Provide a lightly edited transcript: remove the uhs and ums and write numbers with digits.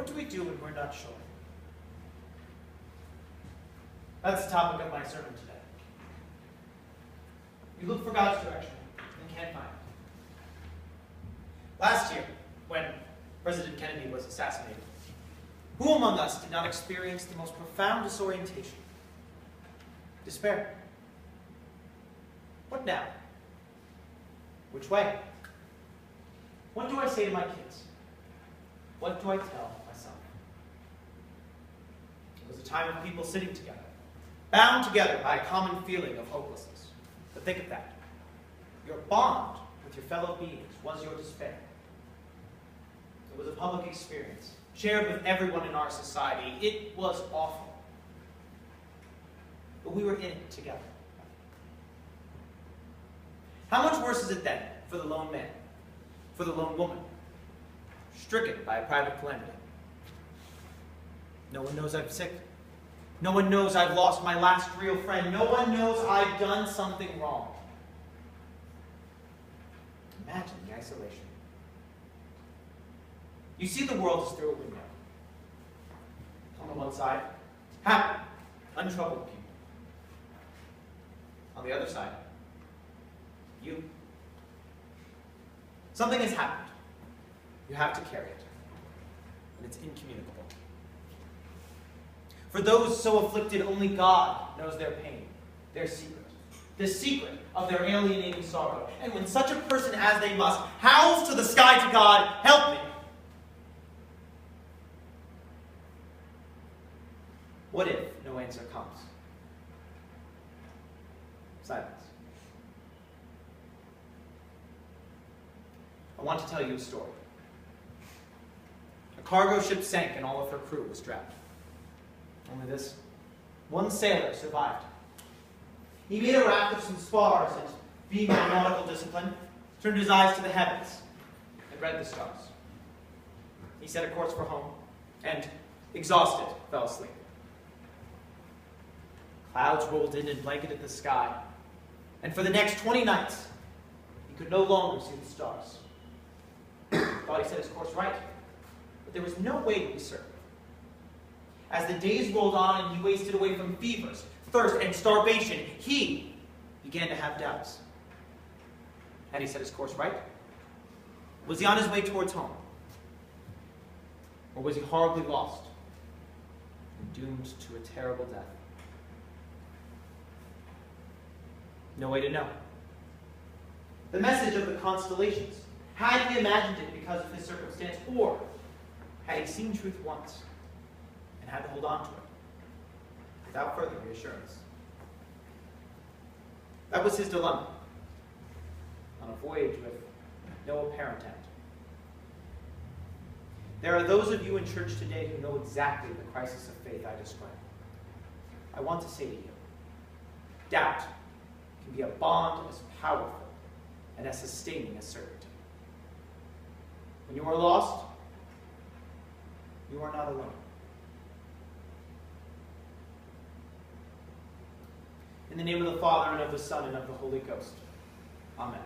What do we do when we're not sure? That's the topic of my sermon today. We look for God's direction and can't find it. Last year, when President Kennedy was assassinated, who among us did not experience the most profound disorientation? Despair. What now? Which way? What do I say to my kids? What do I tell myself? It was a time of people sitting together, bound together by a common feeling of hopelessness. But think of that. Your bond with your fellow beings was your despair. It was a public experience, shared with everyone in our society. It was awful. But we were in it together. How much worse is it then for the lone man, for the lone woman, stricken by a private calamity? No one knows I'm sick. No one knows I've lost my last real friend. No one knows I've done something wrong. Imagine the isolation. You see the world as through a window. On the one side, happy, untroubled people. On the other side, you. Something has happened. You have to carry it. And it's incommunicable. For those so afflicted, only God knows their pain, their secret. The secret of their alienating sorrow. And when such a person as they must howls to the sky to God, help me. What if no answer comes? Silence. I want to tell you a story. A cargo ship sank and all of her crew was drowned. Only this one sailor survived. He made a raft of some spars and, being of nautical discipline, turned his eyes to the heavens and read the stars. He set a course for home and, exhausted, fell asleep. Clouds rolled in and blanketed the sky, and for the next 20 nights, he could no longer see the stars. Thought he set his course right, but there was no way to be certain. As the days rolled on and he wasted away from fevers, thirst, and starvation, he began to have doubts. Had he set his course right? Was he on his way towards home? Or was he horribly lost and doomed to a terrible death? No way to know. The message of the constellations, had he imagined it because of his circumstance, or had he seen truth once and had to hold on to it without further reassurance? That was his dilemma, on a voyage with no apparent end. There are those of you in church today who know exactly the crisis of faith I described. I want to say to you, doubt can be a bond as powerful and as sustaining as certainty. When you are lost, you are not alone. In the name of the Father, and of the Son, and of the Holy Ghost. Amen.